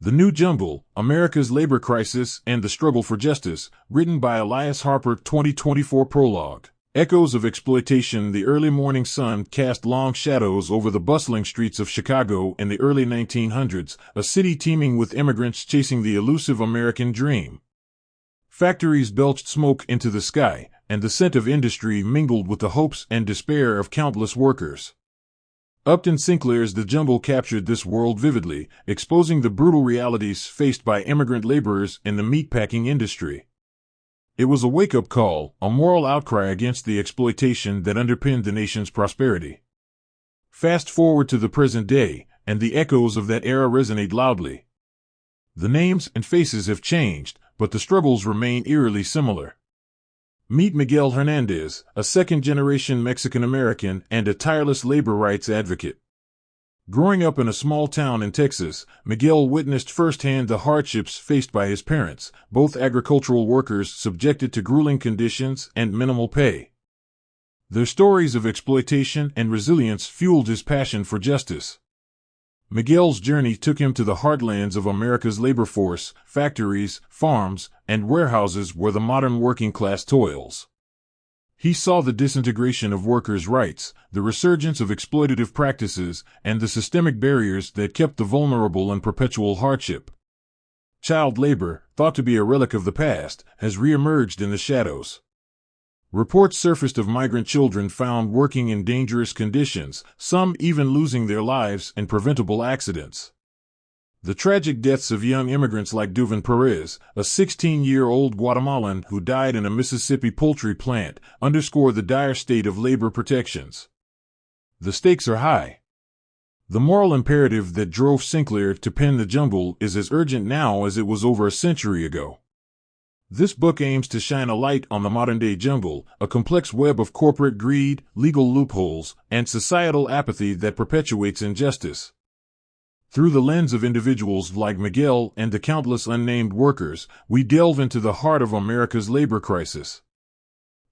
The New Jungle, America's Labor Crisis and the Struggle for Justice, written by Elias Harper, 2024 prologue. Echoes of exploitation. The early morning sun cast long shadows over the bustling streets of Chicago in the early 1900s, a city teeming with immigrants chasing the elusive American dream. Factories belched smoke into the sky, and the scent of industry mingled with the hopes and despair of countless workers. Upton Sinclair's The Jungle captured this world vividly, exposing the brutal realities faced by immigrant laborers in the meatpacking industry. It was a wake-up call, a moral outcry against the exploitation that underpinned the nation's prosperity. Fast forward to the present day, and the echoes of that era resonate loudly. The names and faces have changed, but the struggles remain eerily similar. Meet Miguel Hernandez, a second-generation Mexican-American and a tireless labor rights advocate. Growing up in a small town in Texas, Miguel witnessed firsthand the hardships faced by his parents, both agricultural workers subjected to grueling conditions and minimal pay. Their stories of exploitation and resilience fueled his passion for justice. Miguel's journey took him to the heartlands of America's labor force, factories, farms, and warehouses where the modern working class toils. He saw the disintegration of workers' rights, the resurgence of exploitative practices, and the systemic barriers that kept the vulnerable in perpetual hardship. Child labor, thought to be a relic of the past, has re-emerged in the shadows. Reports surfaced of migrant children found working in dangerous conditions, some even losing their lives in preventable accidents. The tragic deaths of young immigrants like Duvan Perez, a 16-year-old Guatemalan who died in a Mississippi poultry plant, underscore the dire state of labor protections. The stakes are high. The moral imperative that drove Sinclair to pen The Jungle is as urgent now as it was over a century ago. This book aims to shine a light on the modern-day jungle, a complex web of corporate greed, legal loopholes, and societal apathy that perpetuates injustice. Through the lens of individuals like Miguel and the countless unnamed workers, we delve into the heart of America's labor crisis.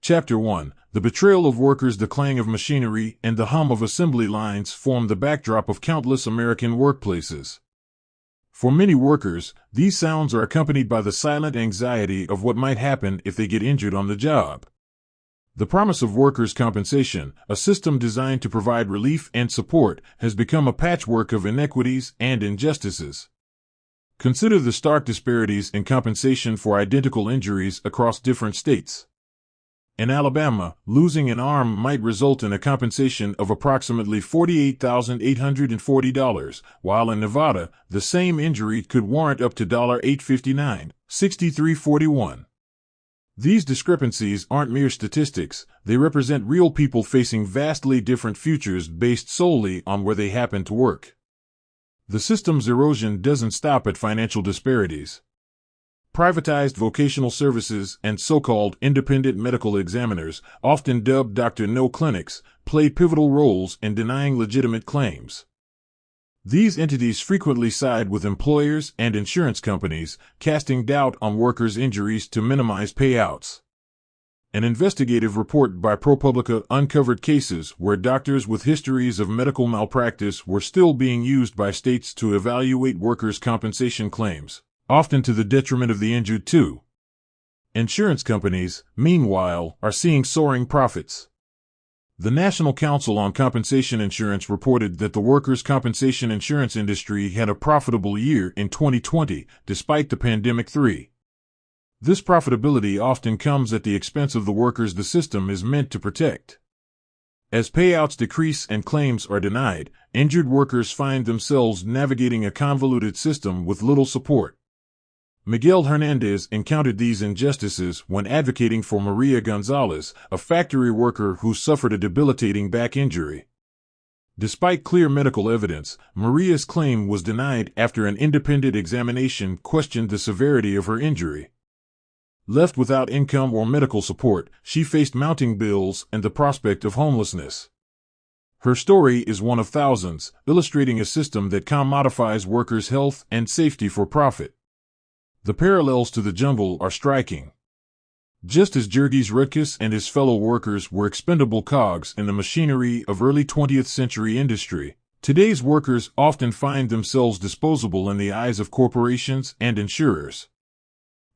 Chapter 1. The betrayal of workers. The clang of machinery and the hum of assembly lines form the backdrop of countless American workplaces. For many workers, these sounds are accompanied by the silent anxiety of what might happen if they get injured on the job. The promise of workers' compensation, a system designed to provide relief and support, has become a patchwork of inequities and injustices. Consider the stark disparities in compensation for identical injuries across different states. In Alabama, losing an arm might result in a compensation of approximately $48,840, while in Nevada, the same injury could warrant up to $859, $63.41. These discrepancies aren't mere statistics, they represent real people facing vastly different futures based solely on where they happen to work. The system's erosion doesn't stop at financial disparities. Privatized vocational services and so-called independent medical examiners, often dubbed Dr. No clinics, play pivotal roles in denying legitimate claims. These entities frequently side with employers and insurance companies, casting doubt on workers' injuries to minimize payouts. An investigative report by ProPublica uncovered cases where doctors with histories of medical malpractice were still being used by states to evaluate workers' compensation claims, often to the detriment of the injured too. Insurance companies, meanwhile, are seeing soaring profits. The National Council on Compensation Insurance reported that the workers' compensation insurance industry had a profitable year in 2020, despite the pandemic. This profitability often comes at the expense of the workers the system is meant to protect. As payouts decrease and claims are denied, injured workers find themselves navigating a convoluted system with little support. Miguel Hernandez encountered these injustices when advocating for Maria Gonzalez, a factory worker who suffered a debilitating back injury. Despite clear medical evidence, Maria's claim was denied after an independent examination questioned the severity of her injury. Left without income or medical support, she faced mounting bills and the prospect of homelessness. Her story is one of thousands, illustrating a system that commodifies workers' health and safety for profit. The parallels to The Jungle are striking. Just as Jurgis Rutkus and his fellow workers were expendable cogs in the machinery of early 20th century industry, Today's workers often find themselves disposable in the eyes of corporations and insurers.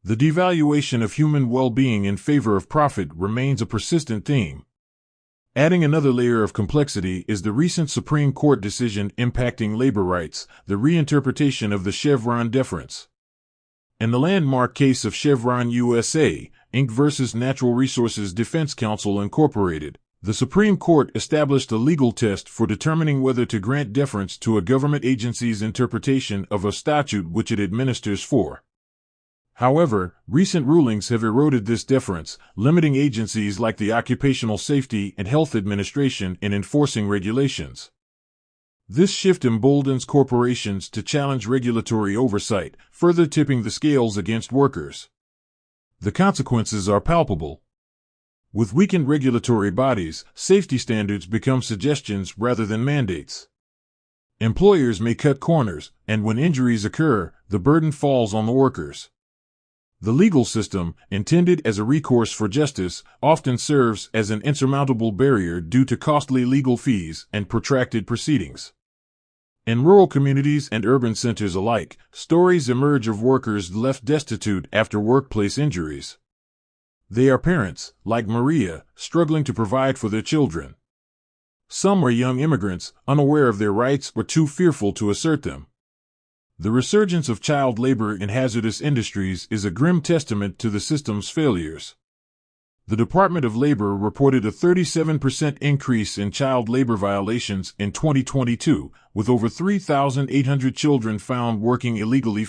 The devaluation of human well-being in favor of profit remains a persistent theme. Adding another layer of complexity is the recent Supreme Court decision impacting labor rights, the reinterpretation of the Chevron deference. In the landmark case of Chevron USA, Inc. versus Natural Resources Defense Council Incorporated, the Supreme Court established a legal test for determining whether to grant deference to a government agency's interpretation of a statute which it administers for. However, recent rulings have eroded this deference, limiting agencies like the Occupational Safety and Health Administration in enforcing regulations. This shift emboldens corporations to challenge regulatory oversight, further tipping the scales against workers. The consequences are palpable. With weakened regulatory bodies, safety standards become suggestions rather than mandates. Employers may cut corners, and when injuries occur, the burden falls on the workers. The legal system, intended as a recourse for justice, often serves as an insurmountable barrier due to costly legal fees and protracted proceedings. In rural communities and urban centers alike, stories emerge of workers left destitute after workplace injuries. They are parents, like Maria, struggling to provide for their children. Some are young immigrants, unaware of their rights or too fearful to assert them. The resurgence of child labor in hazardous industries is a grim testament to the system's failures. The Department of Labor reported a 37% increase in child labor violations in 2022, with over 3,800 children found working illegally.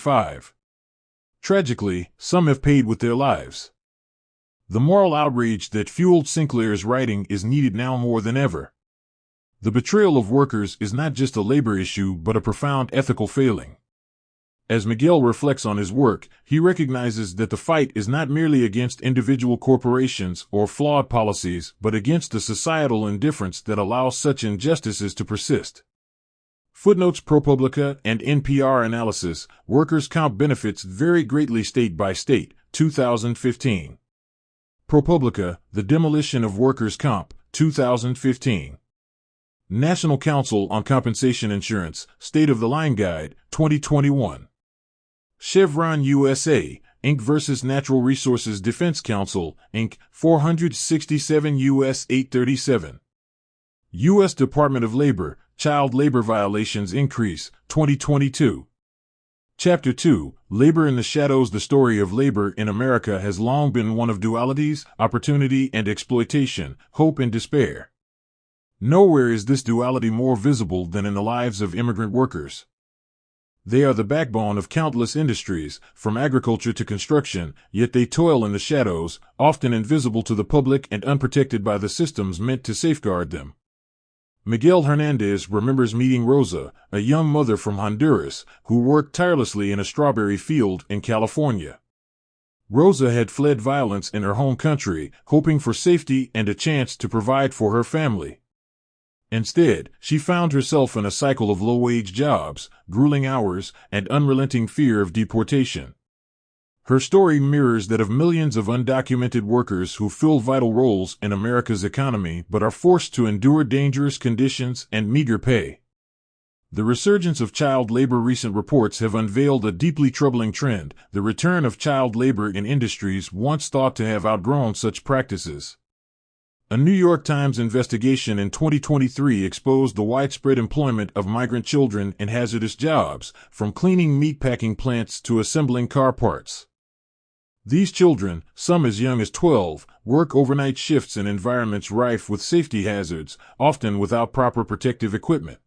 Tragically, some have paid with their lives. The moral outrage that fueled Sinclair's writing is needed now more than ever. The betrayal of workers is not just a labor issue but a profound ethical failing. As Miguel reflects on his work, he recognizes that the fight is not merely against individual corporations or flawed policies, but against the societal indifference that allows such injustices to persist. Footnotes: ProPublica and NPR analysis, workers' comp benefits vary greatly state by state, 2015. ProPublica, The Demolition of Workers' Comp, 2015. National Council on Compensation Insurance, State of the Line Guide, 2021. Chevron USA, Inc. versus Natural Resources Defense Council, Inc., 467 U.S. 837. U.S. Department of Labor, Child Labor Violations Increase, 2022. Chapter 2, Labor in the Shadows. The story of labor in America has long been one of dualities, opportunity and exploitation, hope and despair. Nowhere is this duality more visible than in the lives of immigrant workers. They are the backbone of countless industries, from agriculture to construction, yet they toil in the shadows, often invisible to the public and unprotected by the systems meant to safeguard them. Miguel Hernandez remembers meeting Rosa, a young mother from Honduras, who worked tirelessly in a strawberry field in California. Rosa had fled violence in her home country, hoping for safety and a chance to provide for her family. Instead, she found herself in a cycle of low-wage jobs, grueling hours, and unrelenting fear of deportation. Her story mirrors that of millions of undocumented workers who fill vital roles in America's economy but are forced to endure dangerous conditions and meager pay. The resurgence of child labor. Recent reports have unveiled a deeply troubling trend: the return of child labor in industries once thought to have outgrown such practices. A New York Times investigation in 2023 exposed the widespread employment of migrant children in hazardous jobs, from cleaning meatpacking plants to assembling car parts. These children, some as young as 12, work overnight shifts in environments rife with safety hazards, often without proper protective equipment.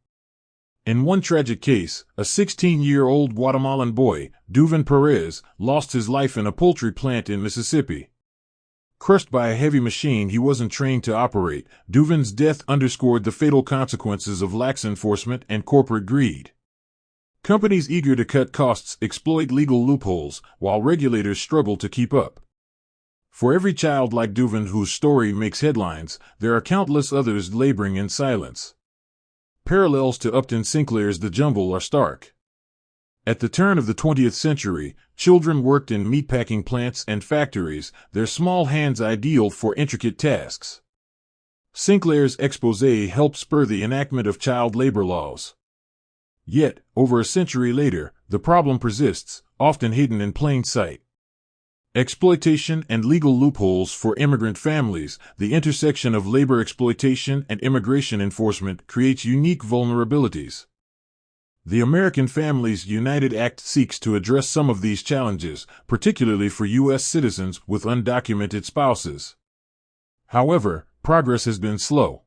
In one tragic case, a 16-year-old Guatemalan boy, Duvan Perez, lost his life in a poultry plant in Mississippi. Crushed by a heavy machine he wasn't trained to operate, Duvan's death underscored the fatal consequences of lax enforcement and corporate greed. Companies eager to cut costs exploit legal loopholes, while regulators struggle to keep up. For every child like Duvan whose story makes headlines, there are countless others laboring in silence. Parallels to Upton Sinclair's The Jungle are stark. At the turn of the 20th century, children worked in meatpacking plants and factories, their small hands ideal for intricate tasks. Sinclair's exposé helped spur the enactment of child labor laws. Yet, over a century later, the problem persists, often hidden in plain sight. Exploitation and legal loopholes for immigrant families. The intersection of labor exploitation and immigration enforcement creates unique vulnerabilities. The American Families United Act seeks to address some of these challenges, particularly for U.S. citizens with undocumented spouses. However, progress has been slow.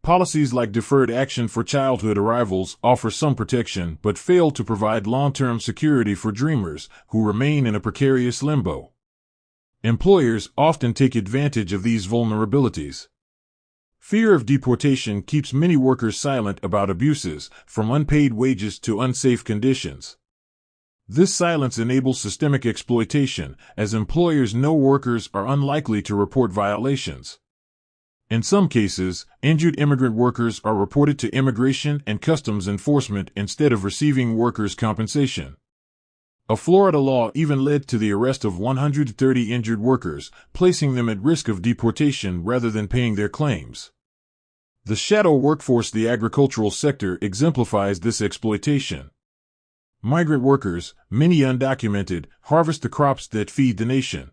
Policies like deferred action for childhood arrivals offer some protection but fail to provide long-term security for dreamers who remain in a precarious limbo. Employers often take advantage of these vulnerabilities. Fear of deportation keeps many workers silent about abuses, from unpaid wages to unsafe conditions. This silence enables systemic exploitation, as employers know workers are unlikely to report violations. In some cases, injured immigrant workers are reported to Immigration and Customs Enforcement instead of receiving workers' compensation. A Florida law even led to the arrest of 130 injured workers, placing them at risk of deportation rather than paying their claims. The shadow workforce. The agricultural sector exemplifies this exploitation. Migrant workers, many undocumented, harvest the crops that feed the nation.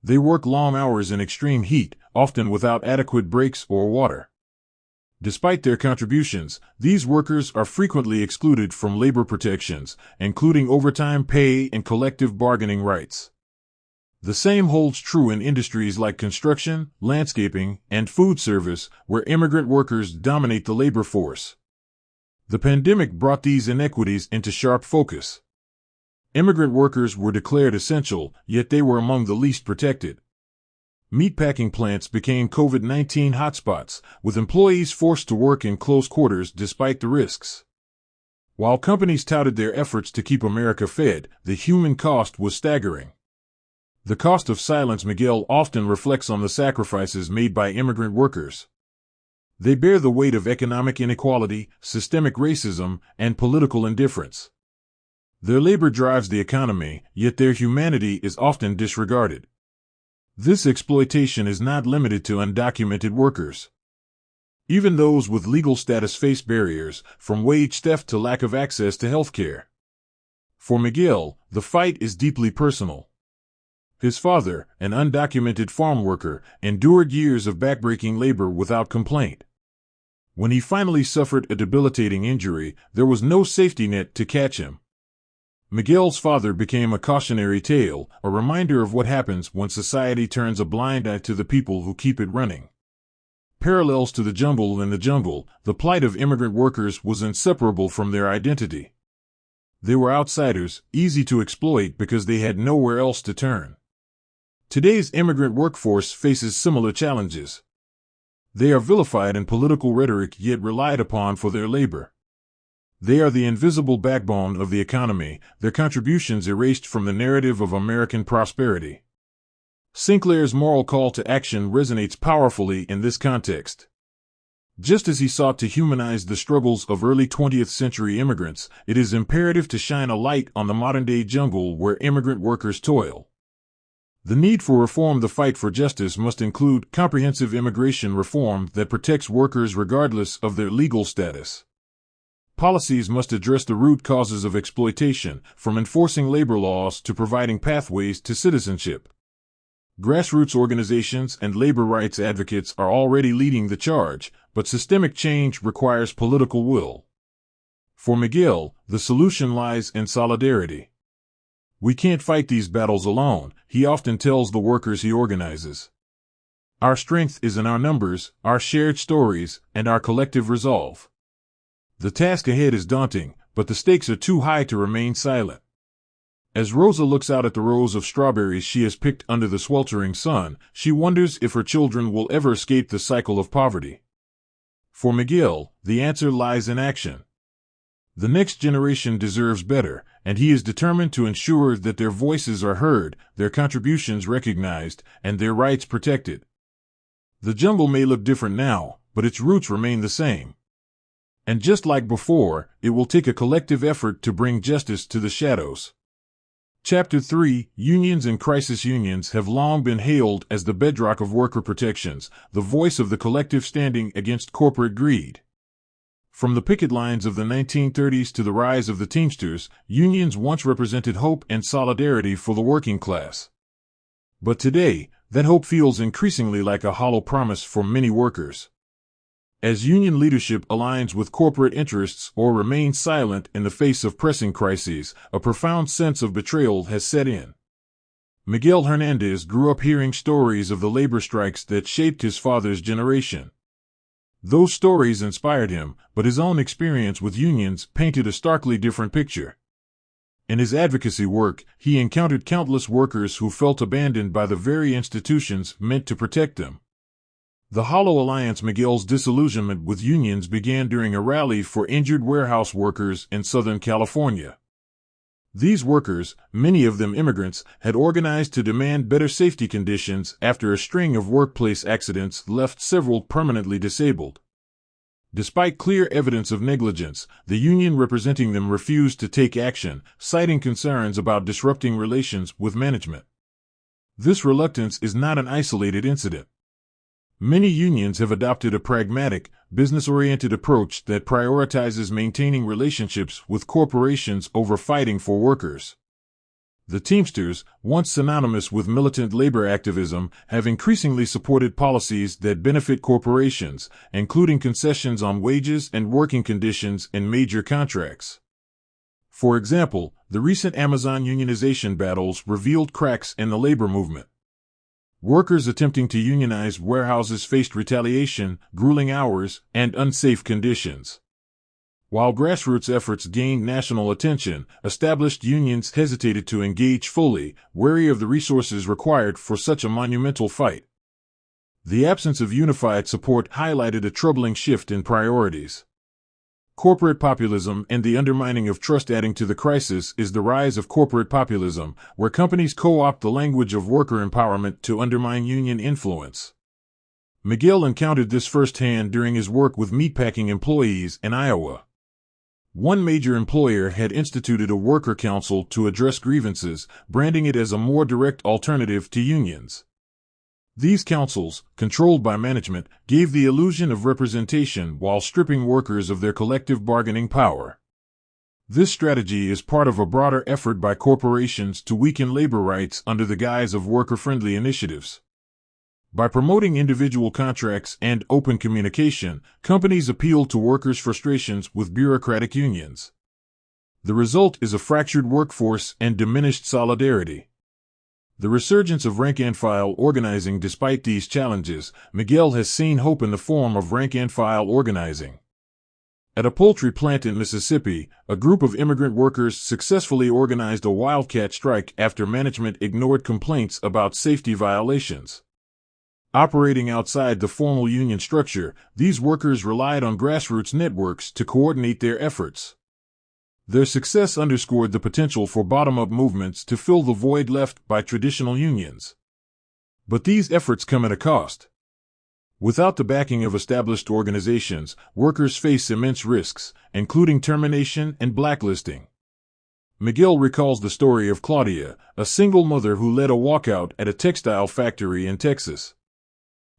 They work long hours in extreme heat, often without adequate breaks or water. Despite their contributions, these workers are frequently excluded from labor protections, including overtime pay and collective bargaining rights. The same holds true in industries like construction, landscaping, and food service, where immigrant workers dominate the labor force. The pandemic brought these inequities into sharp focus. Immigrant workers were declared essential, yet they were among the least protected. Meatpacking plants became COVID-19 hotspots, with employees forced to work in close quarters despite the risks. While companies touted their efforts to keep America fed, the human cost was staggering. The cost of silence. Miguel often reflects on the sacrifices made by immigrant workers. They bear the weight of economic inequality, systemic racism, and political indifference. Their labor drives the economy, yet their humanity is often disregarded. This exploitation is not limited to undocumented workers. Even those with legal status face barriers, from wage theft to lack of access to health care. For Miguel, the fight is deeply personal. His father, an undocumented farm worker, endured years of backbreaking labor without complaint. When he finally suffered a debilitating injury, there was no safety net to catch him. Miguel's father became a cautionary tale, a reminder of what happens when society turns a blind eye to the people who keep it running. Parallels to the jungle. In the jungle, the plight of immigrant workers was inseparable from their identity. They were outsiders, easy to exploit because they had nowhere else to turn. Today's immigrant workforce faces similar challenges. They are vilified in political rhetoric yet relied upon for their labor. They are the invisible backbone of the economy, their contributions erased from the narrative of American prosperity. Sinclair's moral call to action resonates powerfully in this context. Just as he sought to humanize the struggles of early 20th century immigrants, it is imperative to shine a light on the modern-day jungle where immigrant workers toil. The need for reform. The fight for justice must include comprehensive immigration reform that protects workers regardless of their legal status. Policies must address the root causes of exploitation, from enforcing labor laws to providing pathways to citizenship. Grassroots organizations and labor rights advocates are already leading the charge, but systemic change requires political will. For Miguel, the solution lies in solidarity. "We can't fight these battles alone," he often tells the workers he organizes. "Our strength is in our numbers, our shared stories, and our collective resolve." The task ahead is daunting, but the stakes are too high to remain silent. As Rosa looks out at the rows of strawberries she has picked under the sweltering sun, she wonders if her children will ever escape the cycle of poverty. For Miguel, the answer lies in action. The next generation deserves better, and he is determined to ensure that their voices are heard, their contributions recognized, and their rights protected. The jungle may look different now, but its roots remain the same. And just like before, it will take a collective effort to bring justice to the shadows. Chapter 3: Unions and Crisis. Unions have long been hailed as the bedrock of worker protections, the voice of the collective standing against corporate greed. From the picket lines of the 1930s to the rise of the Teamsters, unions once represented hope and solidarity for the working class. But today, that hope feels increasingly like a hollow promise for many workers. As union leadership aligns with corporate interests or remains silent in the face of pressing crises, a profound sense of betrayal has set in. Miguel Hernandez grew up hearing stories of the labor strikes that shaped his father's generation. Those stories inspired him, but his own experience with unions painted a starkly different picture. In his advocacy work, he encountered countless workers who felt abandoned by the very institutions meant to protect them. The hollow alliance. Miguel's disillusionment with unions began during a rally for injured warehouse workers in Southern California. These workers, many of them immigrants, had organized to demand better safety conditions after a string of workplace accidents left several permanently disabled. Despite clear evidence of negligence, the union representing them refused to take action, citing concerns about disrupting relations with management. This reluctance is not an isolated incident. Many unions have adopted a pragmatic, business-oriented approach that prioritizes maintaining relationships with corporations over fighting for workers. The Teamsters, once synonymous with militant labor activism, have increasingly supported policies that benefit corporations, including concessions on wages and working conditions in major contracts. For example, the recent Amazon unionization battles revealed cracks in the labor movement. Workers attempting to unionize warehouses faced retaliation, grueling hours, and unsafe conditions. While grassroots efforts gained national attention, established unions hesitated to engage fully, wary of the resources required for such a monumental fight. The absence of unified support highlighted a troubling shift in priorities. Corporate populism and the undermining of trust. Adding to the crisis is the rise of corporate populism, where companies co-opt the language of worker empowerment to undermine union influence. Miguel encountered this firsthand during his work with meatpacking employees in Iowa. One major employer had instituted a worker council to address grievances, branding it as a more direct alternative to unions. These councils, controlled by management, gave the illusion of representation while stripping workers of their collective bargaining power. This strategy is part of a broader effort by corporations to weaken labor rights under the guise of worker-friendly initiatives. By promoting individual contracts and open communication, companies appeal to workers' frustrations with bureaucratic unions. The result is a fractured workforce and diminished solidarity. The resurgence of rank-and-file organizing. Despite these challenges, Miguel has seen hope in the form of rank-and-file organizing. At a poultry plant in Mississippi, a group of immigrant workers successfully organized a wildcat strike after management ignored complaints about safety violations. Operating outside the formal union structure, these workers relied on grassroots networks to coordinate their efforts. Their success underscored the potential for bottom-up movements to fill the void left by traditional unions. But these efforts come at a cost. Without the backing of established organizations, workers face immense risks, including termination and blacklisting. Miguel recalls the story of Claudia, a single mother who led a walkout at a textile factory in Texas.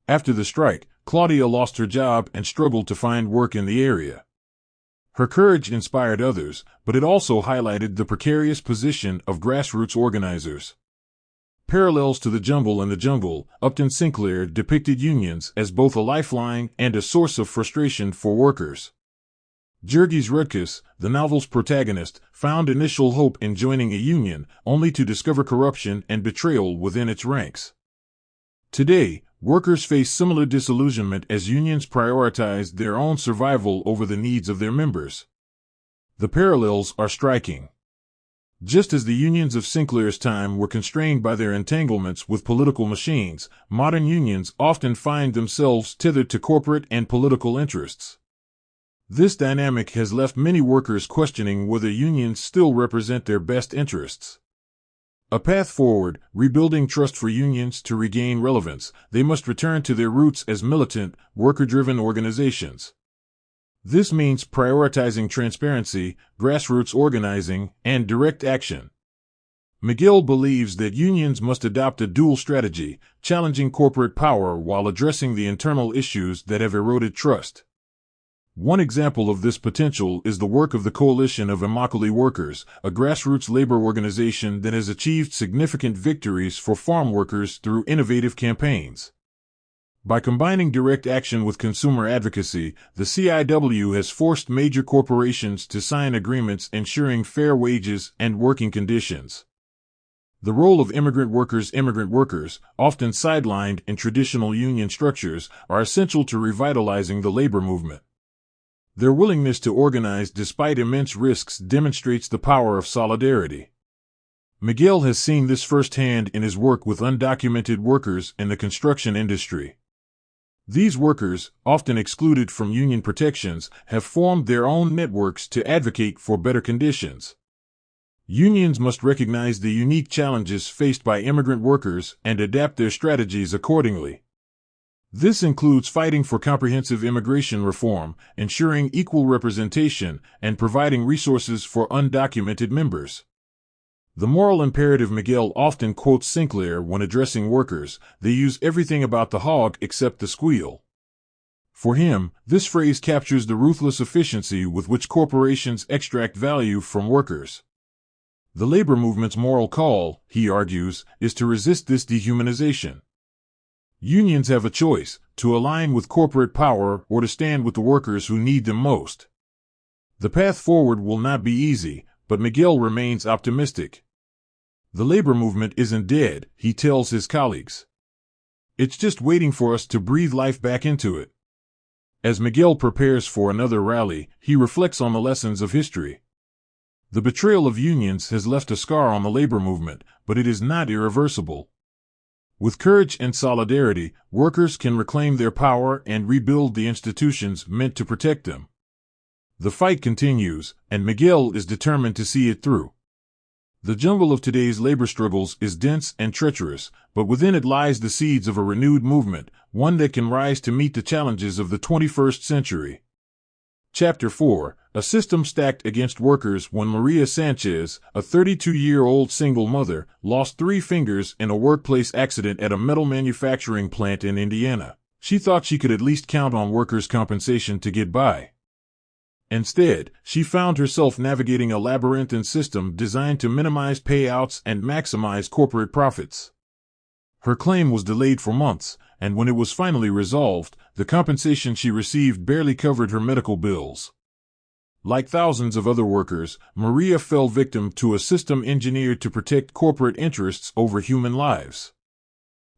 After the strike, Claudia lost her job and struggled to find work in the area. Her courage inspired others, but it also highlighted the precarious position of grassroots organizers. Parallels to The Jungle and the Jungle, Upton Sinclair depicted unions as both a lifeline and a source of frustration for workers. Jurgis Rudkus, the novel's protagonist, found initial hope in joining a union, only to discover corruption and betrayal within its ranks. Today, workers face similar disillusionment as unions prioritize their own survival over the needs of their members. The parallels are striking. Just as the unions of Sinclair's time were constrained by their entanglements with political machines, modern unions often find themselves tethered to corporate and political interests. This dynamic has left many workers questioning whether unions still represent their best interests. A path forward, rebuilding trust. For unions to regain relevance, they must return to their roots as militant, worker-driven organizations. This means prioritizing transparency, grassroots organizing, and direct action. Miguel believes that unions must adopt a dual strategy, challenging corporate power while addressing the internal issues that have eroded trust. One example of this potential is the work of the Coalition of Immokalee Workers, a grassroots labor organization that has achieved significant victories for farm workers through innovative campaigns. By combining direct action with consumer advocacy, the CIW has forced major corporations to sign agreements ensuring fair wages and working conditions. The role of immigrant workers, often sidelined in traditional union structures, are essential to revitalizing the labor movement. Their willingness to organize despite immense risks demonstrates the power of solidarity. Miguel has seen this firsthand in his work with undocumented workers in the construction industry. These workers, often excluded from union protections, have formed their own networks to advocate for better conditions. Unions must recognize the unique challenges faced by immigrant workers and adapt their strategies accordingly. This includes fighting for comprehensive immigration reform, ensuring equal representation, and providing resources for undocumented members. The moral imperative Miguel often quotes Sinclair when addressing workers: they use everything about the hog except the squeal. For him, this phrase captures the ruthless efficiency with which corporations extract value from workers. The labor movement's moral call, he argues, is to resist this dehumanization. Unions have a choice: to align with corporate power or to stand with the workers who need them most. The path forward will not be easy, but Miguel remains optimistic. The labor movement isn't dead, he tells his colleagues. It's just waiting for us to breathe life back into it. As Miguel prepares for another rally, he reflects on the lessons of history. The betrayal of unions has left a scar on the labor movement, but it is not irreversible. With courage and solidarity, workers can reclaim their power and rebuild the institutions meant to protect them. The fight continues, and Miguel is determined to see it through. The jungle of today's labor struggles is dense and treacherous, but within it lies the seeds of a renewed movement, one that can rise to meet the challenges of the 21st century. Chapter 4: A System Stacked Against Workers. When Maria Sanchez, a 32-year-old single mother, lost 3 fingers in a workplace accident at a metal manufacturing plant in Indiana, she thought she could at least count on workers' compensation to get by. Instead, she found herself navigating a labyrinthine system designed to minimize payouts and maximize corporate profits. Her claim was delayed for months, and when it was finally resolved, the compensation she received barely covered her medical bills. Like thousands of other workers, Maria fell victim to a system engineered to protect corporate interests over human lives.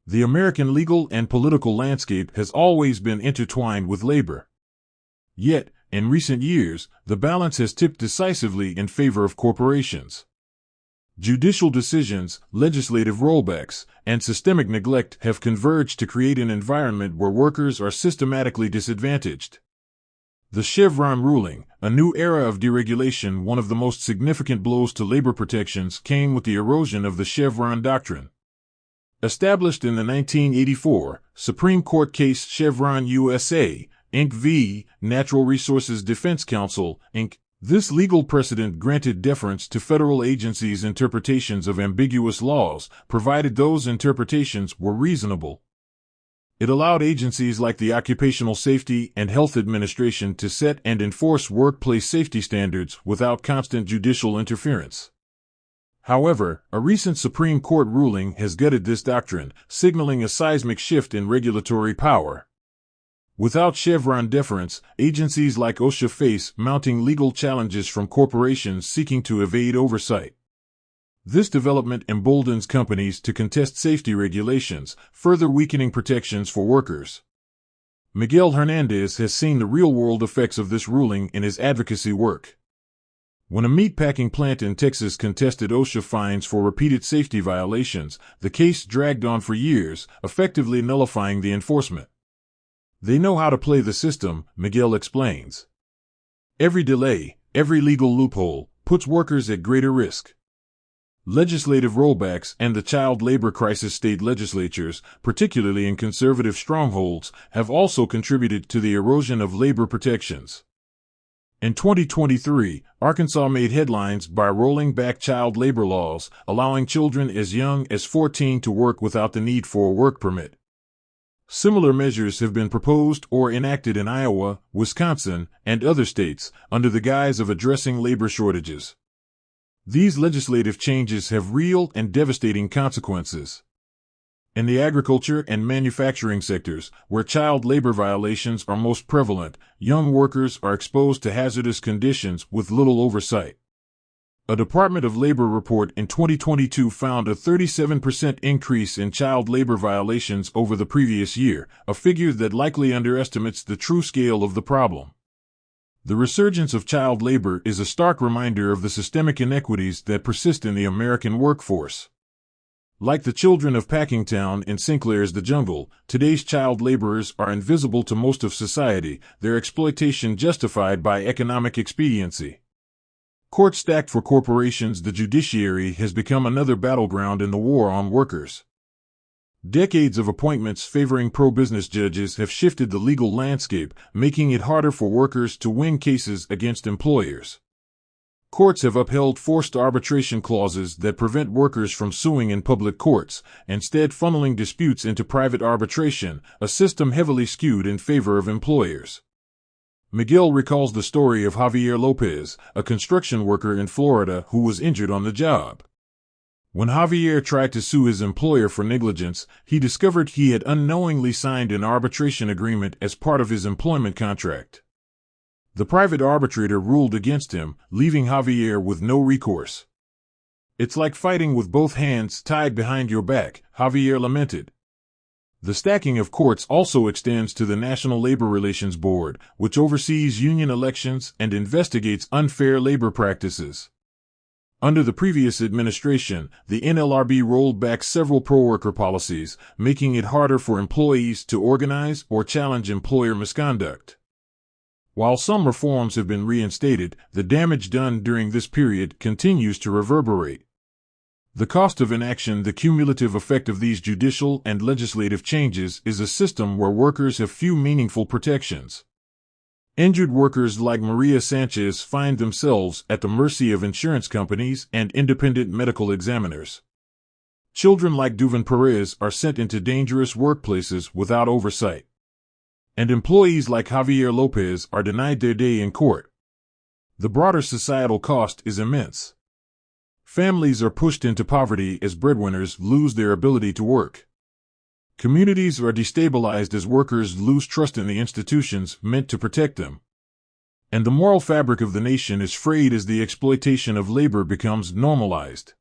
The American legal and political landscape has always been intertwined with labor. Yet, in recent years, the balance has tipped decisively in favor of corporations. Judicial decisions, legislative rollbacks, and systemic neglect have converged to create an environment where workers are systematically disadvantaged. The Chevron ruling, a new era of deregulation, one of the most significant blows to labor protections, came with the erosion of the Chevron doctrine. Established in the 1984 Supreme Court case Chevron USA, Inc. v. Natural Resources Defense Council, Inc., this legal precedent granted deference to federal agencies' interpretations of ambiguous laws, provided those interpretations were reasonable. It allowed agencies like the Occupational Safety and Health Administration to set and enforce workplace safety standards without constant judicial interference. However, a recent Supreme Court ruling has gutted this doctrine, signaling a seismic shift in regulatory power. Without Chevron deference, agencies like OSHA face mounting legal challenges from corporations seeking to evade oversight. This development emboldens companies to contest safety regulations, further weakening protections for workers. Miguel Hernandez has seen the real-world effects of this ruling in his advocacy work. When a meatpacking plant in Texas contested OSHA fines for repeated safety violations, the case dragged on for years, effectively nullifying the enforcement. They know how to play the system, Miguel explains. Every delay, every legal loophole, puts workers at greater risk. Legislative rollbacks and the child labor crisis state legislatures, particularly in conservative strongholds, have also contributed to the erosion of labor protections. In 2023, Arkansas made headlines by rolling back child labor laws, allowing children as young as 14 to work without the need for a work permit. Similar measures have been proposed or enacted in Iowa, Wisconsin, and other states under the guise of addressing labor shortages. These legislative changes have real and devastating consequences. In the agriculture and manufacturing sectors, where child labor violations are most prevalent, young workers are exposed to hazardous conditions with little oversight. A Department of Labor report in 2022 found a 37% increase in child labor violations over the previous year, a figure that likely underestimates the true scale of the problem. The resurgence of child labor is a stark reminder of the systemic inequities that persist in the American workforce. Like the children of Packingtown in Sinclair's The Jungle, today's child laborers are invisible to most of society, their exploitation justified by economic expediency. Court stacked for corporations, the judiciary has become another battleground in the war on workers. Decades of appointments favoring pro-business judges have shifted the legal landscape, making it harder for workers to win cases against employers. Courts have upheld forced arbitration clauses that prevent workers from suing in public courts, instead funneling disputes into private arbitration, a system heavily skewed in favor of employers. Miguel recalls the story of Javier Lopez, a construction worker in Florida who was injured on the job. When Javier tried to sue his employer for negligence, he discovered he had unknowingly signed an arbitration agreement as part of his employment contract. The private arbitrator ruled against him, leaving Javier with no recourse. "It's like fighting with both hands tied behind your back," Javier lamented. The stacking of courts also extends to the National Labor Relations Board, which oversees union elections and investigates unfair labor practices. Under the previous administration, the NLRB rolled back several pro-worker policies, making it harder for employees to organize or challenge employer misconduct. While some reforms have been reinstated, the damage done during this period continues to reverberate. The cost of inaction, the cumulative effect of these judicial and legislative changes, is a system where workers have few meaningful protections. Injured workers like Maria Sanchez find themselves at the mercy of insurance companies and independent medical examiners. Children like Duvan Perez are sent into dangerous workplaces without oversight. And employees like Javier Lopez are denied their day in court. The broader societal cost is immense. Families are pushed into poverty as breadwinners lose their ability to work. Communities are destabilized as workers lose trust in the institutions meant to protect them. And the moral fabric of the nation is frayed as the exploitation of labor becomes normalized.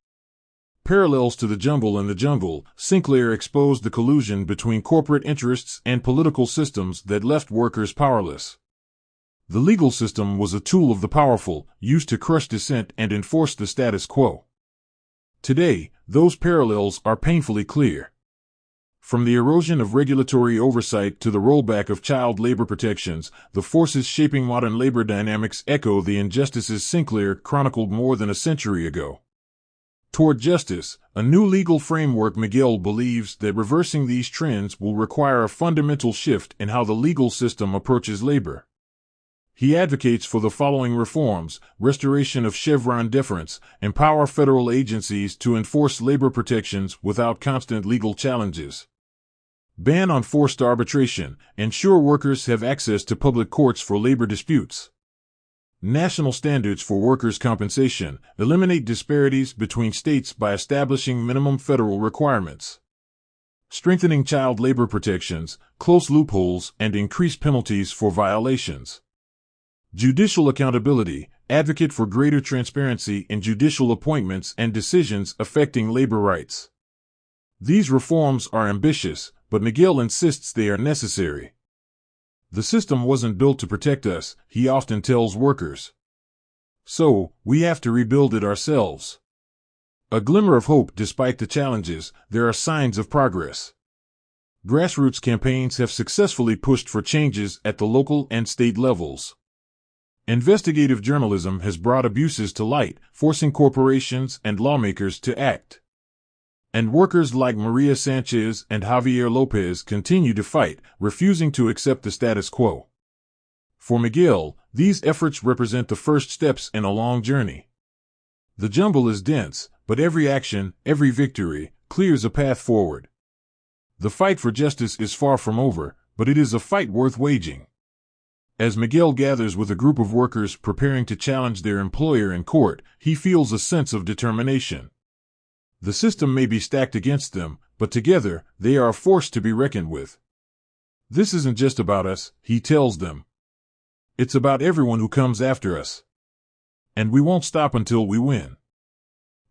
Parallels to The Jungle and The Jungle, Sinclair exposed the collusion between corporate interests and political systems that left workers powerless. The legal system was a tool of the powerful, used to crush dissent and enforce the status quo. Today, those parallels are painfully clear. From the erosion of regulatory oversight to the rollback of child labor protections, the forces shaping modern labor dynamics echo the injustices Sinclair chronicled more than a century ago. Toward justice, a new legal framework. Miguel believes that reversing these trends will require a fundamental shift in how the legal system approaches labor. He advocates for the following reforms: restoration of Chevron deference, empower federal agencies to enforce labor protections without constant legal challenges. Ban on forced arbitration, ensure workers have access to public courts for labor disputes. National standards for workers' compensation, eliminate disparities between states by establishing minimum federal requirements. Strengthening child labor protections, close loopholes, and increase penalties for violations. Judicial accountability, advocate for greater transparency in judicial appointments and decisions affecting labor rights. These reforms are ambitious, but Miguel insists they are necessary. The system wasn't built to protect us, he often tells workers. So, we have to rebuild it ourselves. A glimmer of hope. Despite the challenges, there are signs of progress. Grassroots campaigns have successfully pushed for changes at the local and state levels. Investigative journalism has brought abuses to light, forcing corporations and lawmakers to act. And workers like Maria Sanchez and Javier Lopez continue to fight, refusing to accept the status quo. For Miguel, these efforts represent the first steps in a long journey. The jungle is dense, but every action, every victory, clears a path forward. The fight for justice is far from over, but it is a fight worth waging. As Miguel gathers with a group of workers preparing to challenge their employer in court, he feels a sense of determination. The system may be stacked against them, but together, they are a force to be reckoned with. This isn't just about us, he tells them. It's about everyone who comes after us. And we won't stop until we win.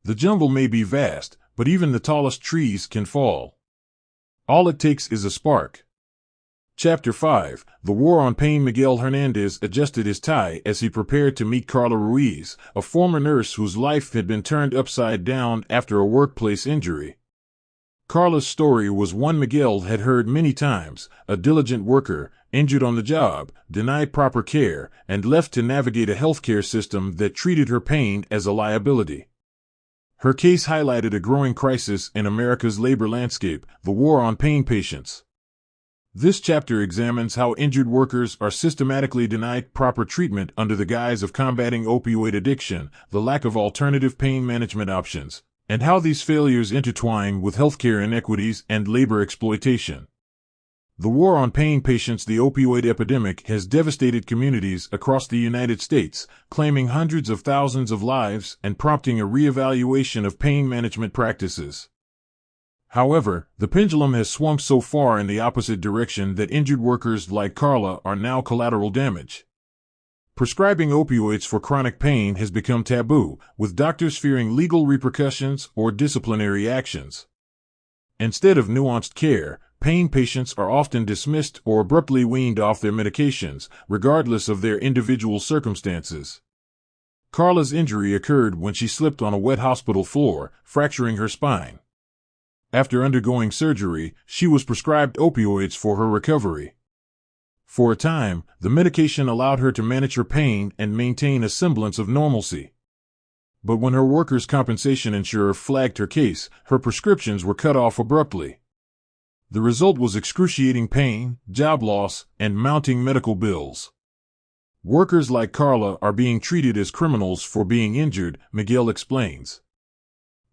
The jungle may be vast, but even the tallest trees can fall. All it takes is a spark. Chapter 5, The War on Pain. Miguel Hernandez adjusted his tie as he prepared to meet Carla Ruiz, a former nurse whose life had been turned upside down after a workplace injury. Carla's story was one Miguel had heard many times: a diligent worker, injured on the job, denied proper care, and left to navigate a healthcare system that treated her pain as a liability. Her case highlighted a growing crisis in America's labor landscape: the war on pain patients. This chapter examines how injured workers are systematically denied proper treatment under the guise of combating opioid addiction, the lack of alternative pain management options, and how these failures intertwine with healthcare inequities and labor exploitation. The war on pain patients. The opioid epidemic has devastated communities across the United States, claiming hundreds of thousands of lives and prompting a reevaluation of pain management practices. However, the pendulum has swung so far in the opposite direction that injured workers like Carla are now collateral damage. Prescribing opioids for chronic pain has become taboo, with doctors fearing legal repercussions or disciplinary actions. Instead of nuanced care, pain patients are often dismissed or abruptly weaned off their medications, regardless of their individual circumstances. Carla's injury occurred when she slipped on a wet hospital floor, fracturing her spine. After undergoing surgery, she was prescribed opioids for her recovery. For a time, the medication allowed her to manage her pain and maintain a semblance of normalcy. But when her workers' compensation insurer flagged her case, her prescriptions were cut off abruptly. The result was excruciating pain, job loss, and mounting medical bills. Workers like Carla are being treated as criminals for being injured, Miguel explains.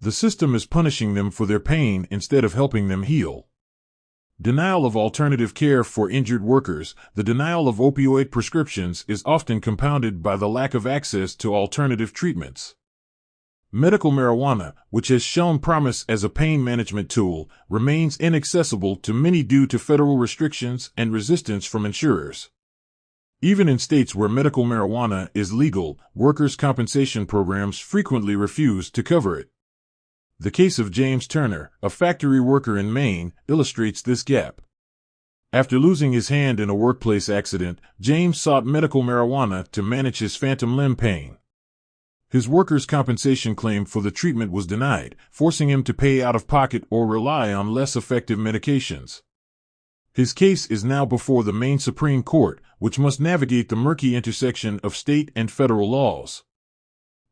The system is punishing them for their pain instead of helping them heal. Denial of alternative care for injured workers. The denial of opioid prescriptions is often compounded by the lack of access to alternative treatments. Medical marijuana, which has shown promise as a pain management tool, remains inaccessible to many due to federal restrictions and resistance from insurers. Even in states where medical marijuana is legal, workers' compensation programs frequently refuse to cover it. The case of James Turner, a factory worker in Maine, illustrates this gap. After losing his hand in a workplace accident, James sought medical marijuana to manage his phantom limb pain. His workers' compensation claim for the treatment was denied, forcing him to pay out of pocket or rely on less effective medications. His case is now before the Maine Supreme Court, which must navigate the murky intersection of state and federal laws.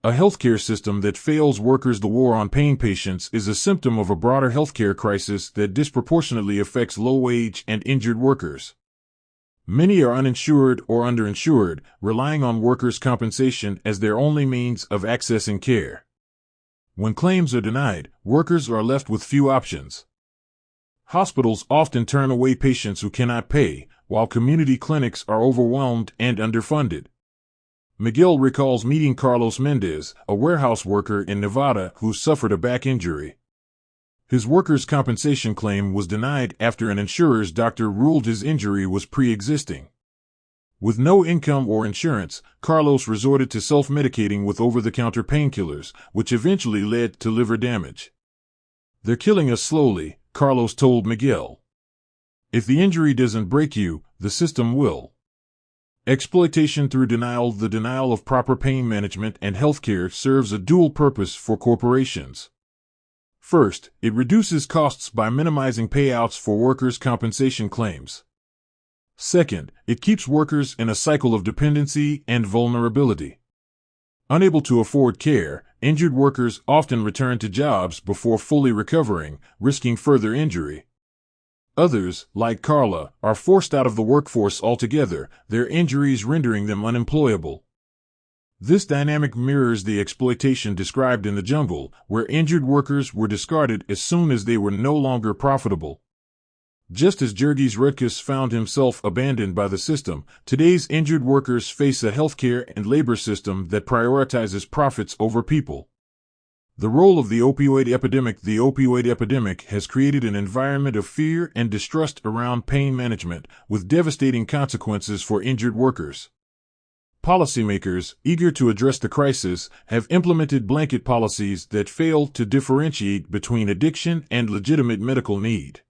A healthcare system that fails workers. The war on pain patients is a symptom of a broader healthcare crisis that disproportionately affects low-wage and injured workers. Many are uninsured or underinsured, relying on workers' compensation as their only means of accessing care. When claims are denied, workers are left with few options. Hospitals often turn away patients who cannot pay, while community clinics are overwhelmed and underfunded. Miguel recalls meeting Carlos Mendez, a warehouse worker in Nevada who suffered a back injury. His workers' compensation claim was denied after an insurer's doctor ruled his injury was pre-existing. With no income or insurance, Carlos resorted to self-medicating with over-the-counter painkillers, which eventually led to liver damage. "They're killing us slowly," Carlos told Miguel. "If the injury doesn't break you, the system will." Exploitation through denial. The denial of proper pain management and healthcare serves a dual purpose for corporations. First, it reduces costs by minimizing payouts for workers' compensation claims. Second, it keeps workers in a cycle of dependency and vulnerability. Unable to afford care, injured workers often return to jobs before fully recovering, risking further injury. Others, like Carla, are forced out of the workforce altogether, their injuries rendering them unemployable. This dynamic mirrors the exploitation described in the jungle, where injured workers were discarded as soon as they were no longer profitable. Just as Jurgis Rutkus found himself abandoned by the system, today's injured workers face a healthcare and labor system that prioritizes profits over people. The role of the opioid epidemic. The opioid epidemic has created an environment of fear and distrust around pain management, with devastating consequences for injured workers. Policymakers, eager to address the crisis, have implemented blanket policies that fail to differentiate between addiction and legitimate medical need.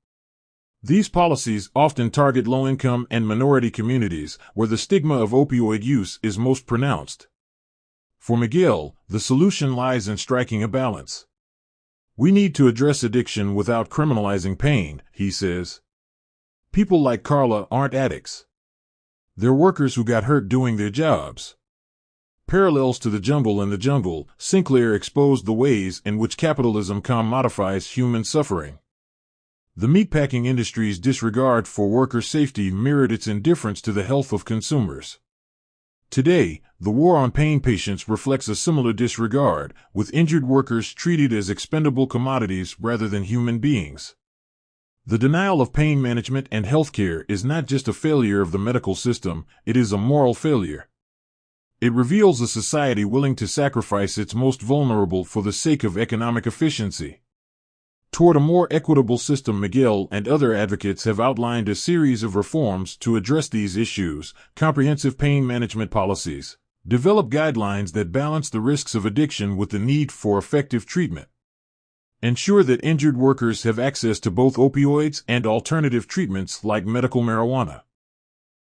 These policies often target low-income and minority communities, where the stigma of opioid use is most pronounced. For Miguel, the solution lies in striking a balance. We need to address addiction without criminalizing pain, he says. People like Carla aren't addicts. They're workers who got hurt doing their jobs. Parallels to The Jungle. In The Jungle, Sinclair exposed the ways in which capitalism commodifies human suffering. The meatpacking industry's disregard for worker safety mirrored its indifference to the health of consumers. Today, the war on pain patients reflects a similar disregard, with injured workers treated as expendable commodities rather than human beings. The denial of pain management and healthcare is not just a failure of the medical system, it is a moral failure. It reveals a society willing to sacrifice its most vulnerable for the sake of economic efficiency. Toward a more equitable system, Miguel and other advocates have outlined a series of reforms to address these issues: comprehensive pain management policies, develop guidelines that balance the risks of addiction with the need for effective treatment, ensure that injured workers have access to both opioids and alternative treatments like medical marijuana.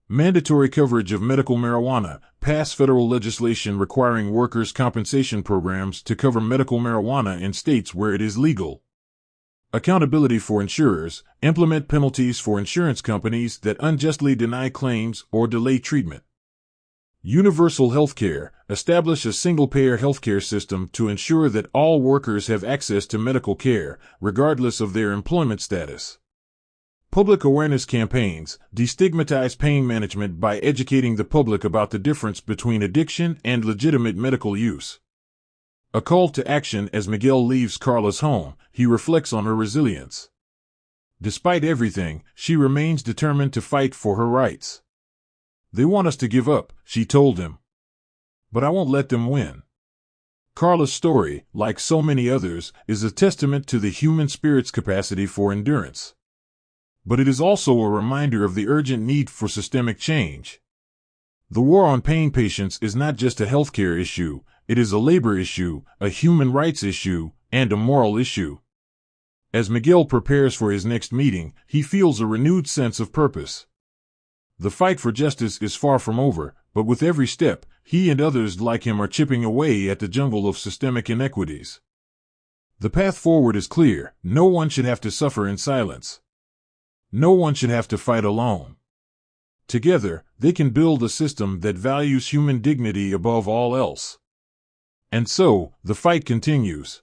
Mandatory coverage of medical marijuana, pass federal legislation requiring workers' compensation programs to cover medical marijuana in states where it is legal. Accountability for insurers, implement penalties for insurance companies that unjustly deny claims or delay treatment. Universal healthcare, establish a single-payer healthcare system to ensure that all workers have access to medical care, regardless of their employment status. Public awareness campaigns, destigmatize pain management by educating the public about the difference between addiction and legitimate medical use. A call to action. As Miguel leaves Carla's home, he reflects on her resilience. Despite everything, she remains determined to fight for her rights. They want us to give up, she told him. But I won't let them win. Carla's story, like so many others, is a testament to the human spirit's capacity for endurance. But it is also a reminder of the urgent need for systemic change. The war on pain patients is not just a healthcare issue, it is a labor issue, a human rights issue, and a moral issue. As Miguel prepares for his next meeting, he feels a renewed sense of purpose. The fight for justice is far from over, but with every step, he and others like him are chipping away at the jungle of systemic inequities. The path forward is clear: no one should have to suffer in silence. No one should have to fight alone. Together, they can build a system that values human dignity above all else. And so, the fight continues.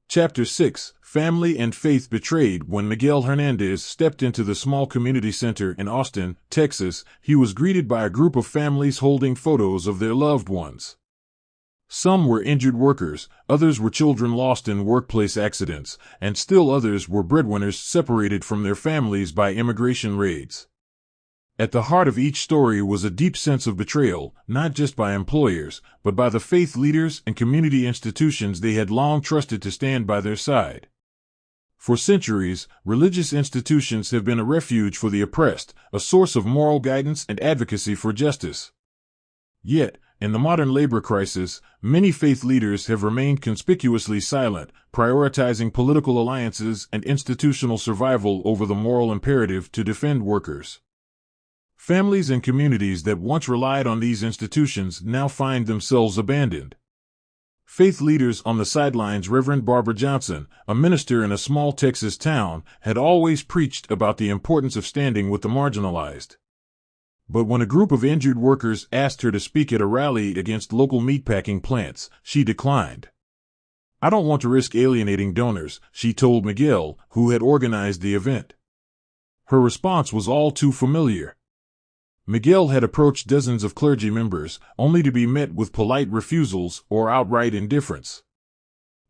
Chapter 6: Family and Faith Betrayed. When Miguel Hernandez stepped into the small community center in Austin, Texas, he was greeted by a group of families holding photos of their loved ones. Some were injured workers, others were children lost in workplace accidents, and still others were breadwinners separated from their families by immigration raids. At the heart of each story was a deep sense of betrayal, not just by employers, but by the faith leaders and community institutions they had long trusted to stand by their side. For centuries, religious institutions have been a refuge for the oppressed, a source of moral guidance and advocacy for justice. Yet, in the modern labor crisis, many faith leaders have remained conspicuously silent, prioritizing political alliances and institutional survival over the moral imperative to defend workers. Families and communities that once relied on these institutions now find themselves abandoned. Faith leaders on the sidelines. Reverend Barbara Johnson, a minister in a small Texas town, had always preached about the importance of standing with the marginalized. But when a group of injured workers asked her to speak at a rally against local meatpacking plants, she declined. "I don't want to risk alienating donors," she told Miguel, who had organized the event. Her response was all too familiar. Miguel had approached dozens of clergy members, only to be met with polite refusals or outright indifference.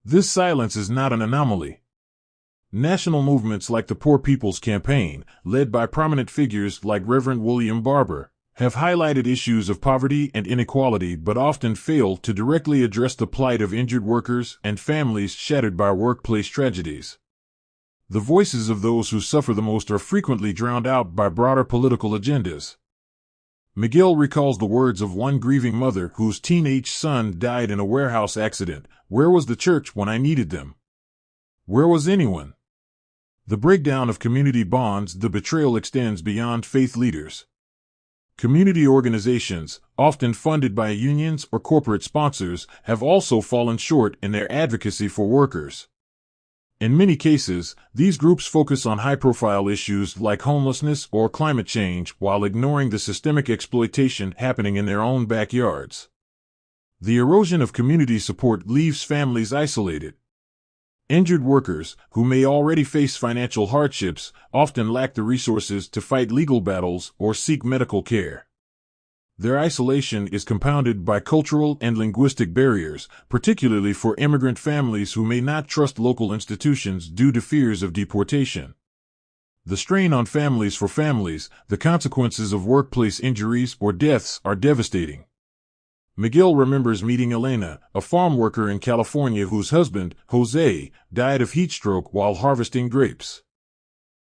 This silence is not an anomaly. National movements like the Poor People's Campaign, led by prominent figures like Reverend William Barber, have highlighted issues of poverty and inequality but often fail to directly address the plight of injured workers and families shattered by workplace tragedies. The voices of those who suffer the most are frequently drowned out by broader political agendas. Miguel recalls the words of one grieving mother whose teenage son died in a warehouse accident. "Where was the church when I needed them? Where was anyone?" The breakdown of community bonds. The betrayal extends beyond faith leaders. Community organizations, often funded by unions or corporate sponsors, have also fallen short in their advocacy for workers. In many cases, these groups focus on high-profile issues like homelessness or climate change while ignoring the systemic exploitation happening in their own backyards. The erosion of community support leaves families isolated. Injured workers, who may already face financial hardships, often lack the resources to fight legal battles or seek medical care. Their isolation is compounded by cultural and linguistic barriers, particularly for immigrant families who may not trust local institutions due to fears of deportation. The strain on families. For families, the consequences of workplace injuries or deaths are devastating. Miguel remembers meeting Elena, a farm worker in California whose husband, Jose, died of heat stroke while harvesting grapes.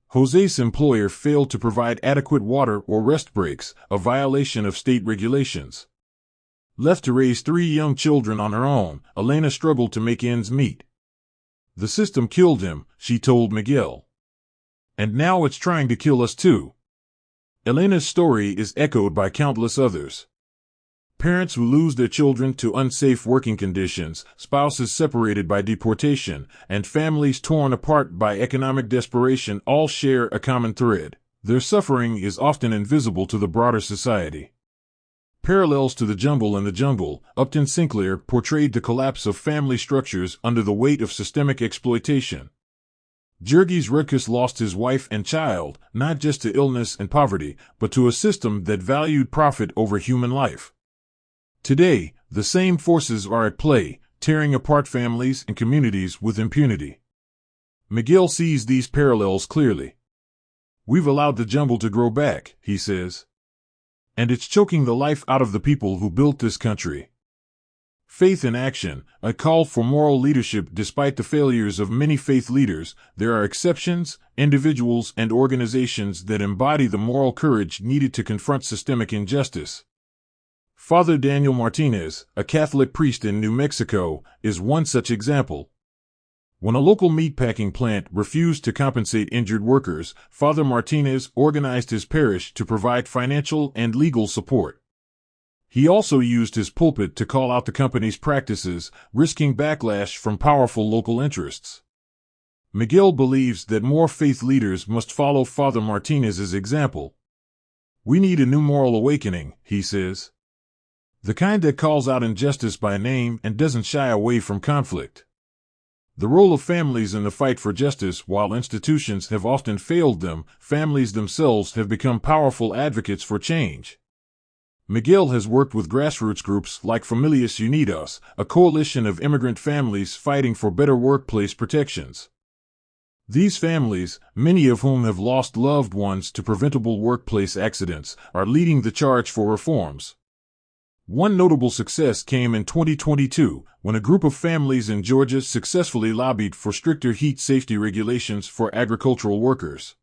Jose's employer failed to provide adequate water or rest breaks, a violation of state regulations. Left to raise 3 young children on her own, Elena struggled to make ends meet. "The system killed him," she told Miguel. "And now it's trying to kill us too." Elena's story is echoed by countless others. Parents who lose their children to unsafe working conditions, spouses separated by deportation, and families torn apart by economic desperation all share a common thread. Their suffering is often invisible to the broader society. Parallels to The Jumble in the Jungle, Upton Sinclair portrayed the collapse of family structures under the weight of systemic exploitation. Jurgis Rudkus lost his wife and child, not just to illness and poverty, but to a system that valued profit over human life. Today, the same forces are at play, tearing apart families and communities with impunity. Miguel sees these parallels clearly. "We've allowed the jumble to grow back," he says. "And it's choking the life out of the people who built this country." Faith in action, a call for moral leadership. Despite the failures of many faith leaders, there are exceptions, individuals and organizations that embody the moral courage needed to confront systemic injustice. Father Daniel Martinez, a Catholic priest in New Mexico, is one such example. When a local meatpacking plant refused to compensate injured workers, Father Martinez organized his parish to provide financial and legal support. He also used his pulpit to call out the company's practices, risking backlash from powerful local interests. Miguel believes that more faith leaders must follow Father Martinez's example. "We need a new moral awakening," he says. "The kind that calls out injustice by name and doesn't shy away from conflict." The role of families in the fight for justice. While institutions have often failed them, families themselves have become powerful advocates for change. Miguel has worked with grassroots groups like Familias Unidas, a coalition of immigrant families fighting for better workplace protections. These families, many of whom have lost loved ones to preventable workplace accidents, are leading the charge for reforms. One notable success came in 2022, when a group of families in Georgia successfully lobbied for stricter heat safety regulations for agricultural workers.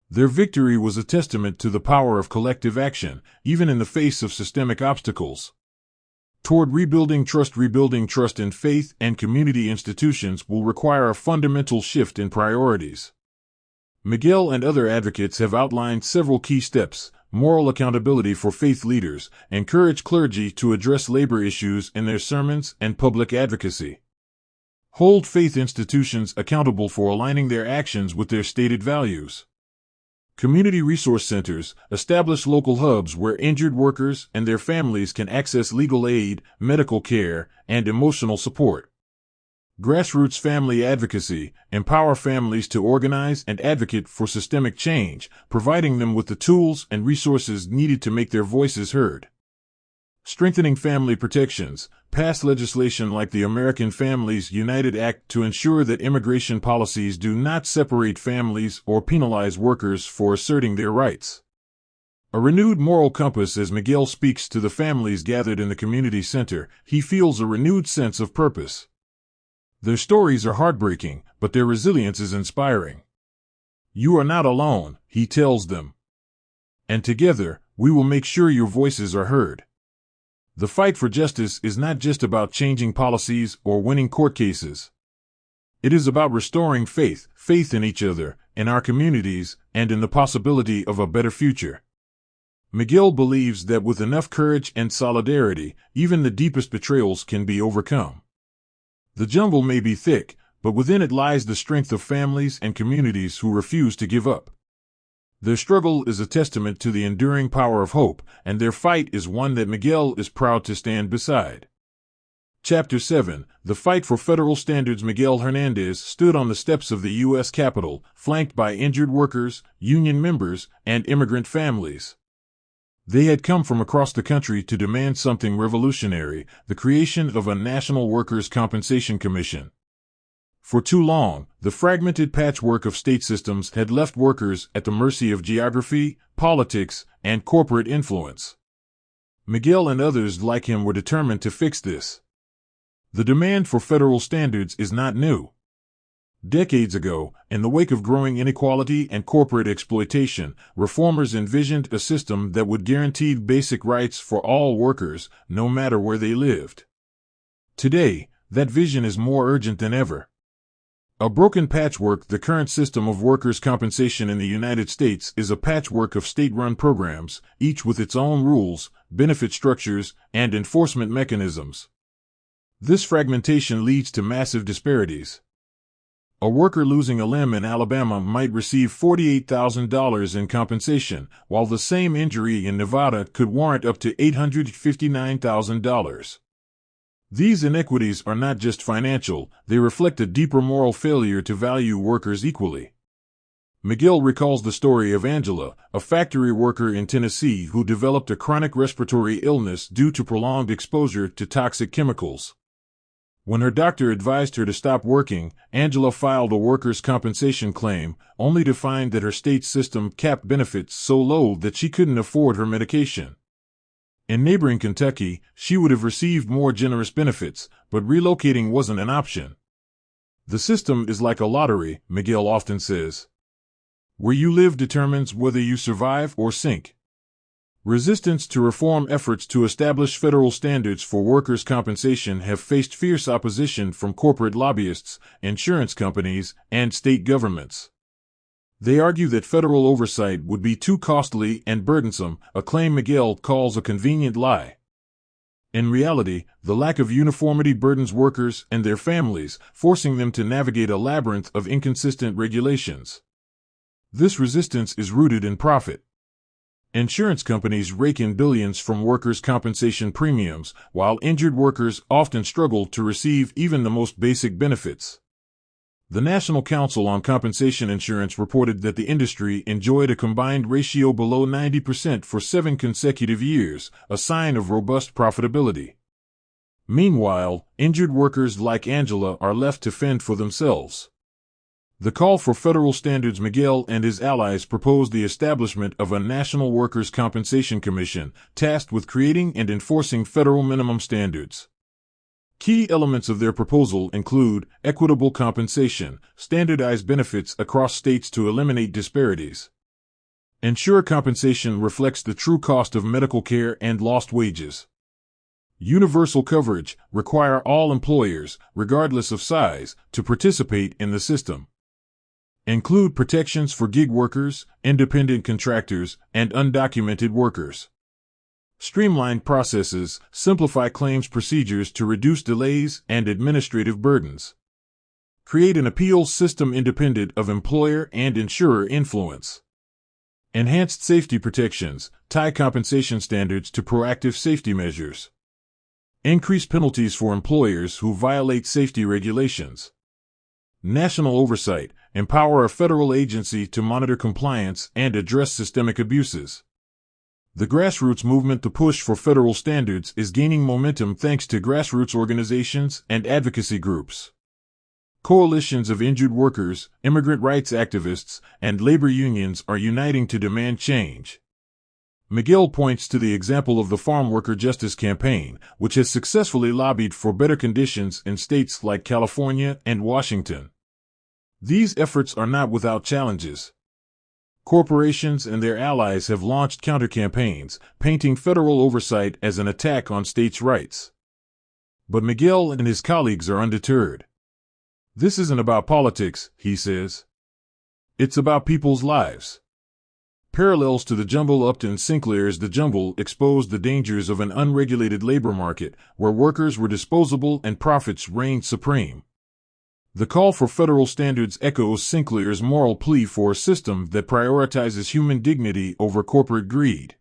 Their victory was a testament to the power of collective action, even in the face of systemic obstacles. Toward rebuilding trust in faith and community institutions will require a fundamental shift in priorities. Miguel and other advocates have outlined several key steps: moral accountability for faith leaders, encourage clergy to address labor issues in their sermons and public advocacy. Hold faith institutions accountable for aligning their actions with their stated values. Community resource centers, establish local hubs where injured workers and their families can access legal aid, medical care, and emotional support. Grassroots family advocacy, empower families to organize and advocate for systemic change, providing them with the tools and resources needed to make their voices heard. Strengthening family protections, passed legislation like the American Families United Act to ensure that immigration policies do not separate families or penalize workers for asserting their rights. A renewed moral compass. As Miguel speaks to the families gathered in the community center, he feels a renewed sense of purpose. Their stories are heartbreaking, but their resilience is inspiring. You are not alone, he tells them. And together, we will make sure your voices are heard. The fight for justice is not just about changing policies or winning court cases. It is about restoring faith in each other, in our communities, and in the possibility of a better future. Miguel believes that with enough courage and solidarity, even the deepest betrayals can be overcome. The jungle may be thick, but within it lies the strength of families and communities who refuse to give up. Their struggle is a testament to the enduring power of hope, and their fight is one that Miguel is proud to stand beside. Chapter 7: The Fight for Federal Standards. Miguel Hernandez stood on the steps of the U.S. Capitol, flanked by injured workers, union members, and immigrant families. They had come from across the country to demand something revolutionary: the creation of a National Workers' Compensation Commission. For too long, the fragmented patchwork of state systems had left workers at the mercy of geography, politics, and corporate influence. Miguel and others like him were determined to fix this. The demand for federal standards is not new. Decades ago, in the wake of growing inequality and corporate exploitation, reformers envisioned a system that would guarantee basic rights for all workers, no matter where they lived. Today, that vision is more urgent than ever. A broken patchwork. The current system of workers' compensation in the United States is a patchwork of state-run programs, each with its own rules, benefit structures, and enforcement mechanisms. This fragmentation leads to massive disparities. A worker losing a limb in Alabama might receive $48,000 in compensation, while the same injury in Nevada could warrant up to $859,000. These inequities are not just financial, they reflect a deeper moral failure to value workers equally. Miguel recalls the story of Angela, a factory worker in Tennessee who developed a chronic respiratory illness due to prolonged exposure to toxic chemicals. When her doctor advised her to stop working, Angela filed a workers' compensation claim, only to find that her state system capped benefits so low that she couldn't afford her medication. In neighboring Kentucky, she would have received more generous benefits, but relocating wasn't an option. The system is like a lottery, Miguel often says. Where you live determines whether you survive or sink. Resistance to reform efforts to establish federal standards for workers' compensation have faced fierce opposition from corporate lobbyists, insurance companies, and state governments. They argue that federal oversight would be too costly and burdensome, a claim Miguel calls a convenient lie. In reality, the lack of uniformity burdens workers and their families, forcing them to navigate a labyrinth of inconsistent regulations. This resistance is rooted in profit. Insurance companies rake in billions from workers' compensation premiums, while injured workers often struggle to receive even the most basic benefits. The National Council on Compensation Insurance reported that the industry enjoyed a combined ratio below 90% for 7 consecutive years, a sign of robust profitability. Meanwhile, injured workers like Angela are left to fend for themselves. The call for federal standards. Miguel and his allies proposed the establishment of a National Workers' Compensation Commission, tasked with creating and enforcing federal minimum standards. Key elements of their proposal include equitable compensation, standardized benefits across states to eliminate disparities. Ensure compensation reflects the true cost of medical care and lost wages. Universal coverage, require all employers, regardless of size, to participate in the system. Include protections for gig workers, independent contractors, and undocumented workers. Streamline processes, simplify claims procedures to reduce delays and administrative burdens. Create an appeals system independent of employer and insurer influence. Enhanced safety protections, tie compensation standards to proactive safety measures. Increase penalties for employers who violate safety regulations. National oversight, empower a federal agency to monitor compliance and address systemic abuses. The grassroots movement to push for federal standards is gaining momentum thanks to grassroots organizations and advocacy groups. Coalitions of injured workers, immigrant rights activists, and labor unions are uniting to demand change. Miguel points to the example of the Farm Worker Justice Campaign, which has successfully lobbied for better conditions in states like California and Washington. These efforts are not without challenges. Corporations and their allies have launched counter-campaigns, painting federal oversight as an attack on states' rights. But Miguel and his colleagues are undeterred. This isn't about politics, he says. It's about people's lives. Parallels to the jumble Upton Sinclair's The Jumble exposed the dangers of an unregulated labor market, where workers were disposable and profits reigned supreme. The call for federal standards echoes Sinclair's moral plea for a system that prioritizes human dignity over corporate greed.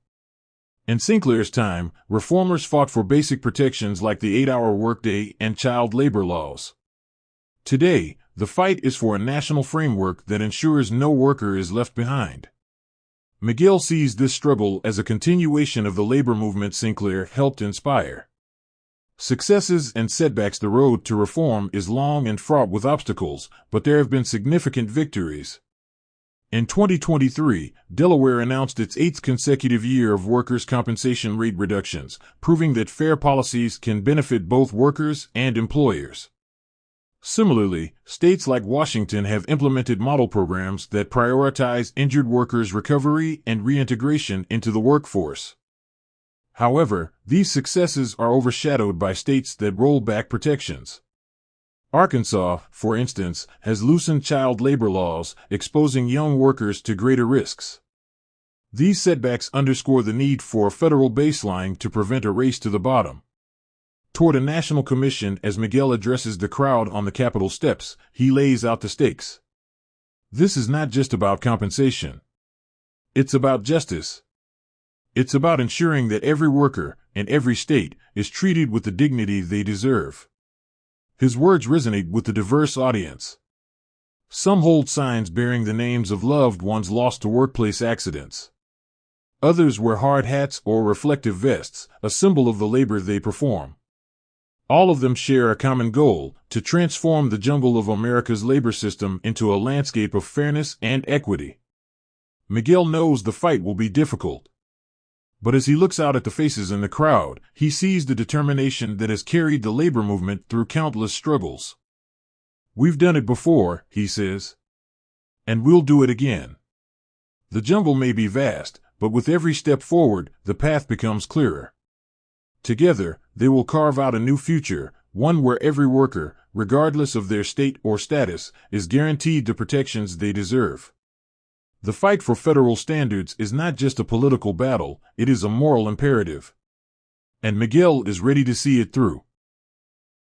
In Sinclair's time, reformers fought for basic protections like the 8-hour workday and child labor laws. Today, the fight is for a national framework that ensures no worker is left behind. Miguel sees this struggle as a continuation of the labor movement Sinclair helped inspire. Successes and setbacks. The road to reform is long and fraught with obstacles, but there have been significant victories. In 2023, Delaware announced its 8th consecutive year of workers' compensation rate reductions, proving that fair policies can benefit both workers and employers. Similarly, states like Washington have implemented model programs that prioritize injured workers' recovery and reintegration into the workforce. However, these successes are overshadowed by states that roll back protections. Arkansas, for instance, has loosened child labor laws, exposing young workers to greater risks. These setbacks underscore the need for a federal baseline to prevent a race to the bottom. Toward a national commission, as Miguel addresses the crowd on the Capitol steps, he lays out the stakes. This is not just about compensation. It's about justice. It's about ensuring that every worker, in every state, is treated with the dignity they deserve. His words resonate with a diverse audience. Some hold signs bearing the names of loved ones lost to workplace accidents. Others wear hard hats or reflective vests, a symbol of the labor they perform. All of them share a common goal: to transform the jumble of America's labor system into a landscape of fairness and equity. Miguel knows the fight will be difficult. But as he looks out at the faces in the crowd, he sees the determination that has carried the labor movement through countless struggles. "We've done it before," he says. "And we'll do it again." The jumble may be vast, but with every step forward, the path becomes clearer. Together, they will carve out a new future, one where every worker, regardless of their state or status, is guaranteed the protections they deserve. The fight for federal standards is not just a political battle, it is a moral imperative. And Miguel is ready to see it through.